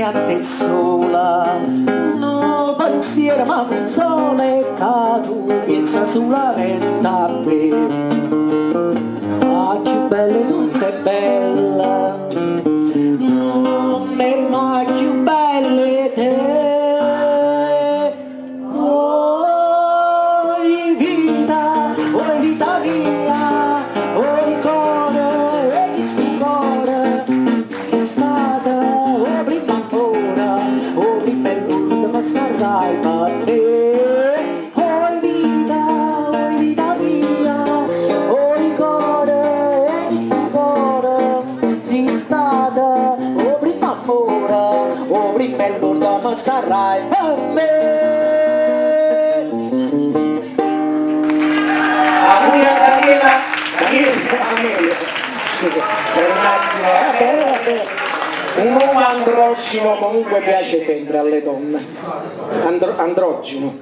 a te sola, no pensiero ma un sole che tu pensa sulla realtà ah più belle tutte bella, non è mai più belle te. Oi vita mia, oi cuore, e chi stu cuore, sei stata, o prima ancora, o prima il mondo passarai per te. Oi vita mia, oi cuore, e chi stu cuore, sei stata, o prima ancora, o prima il mondo passarai per me. Per un attimo, un uomo androgino comunque piace sempre alle donne, androgino.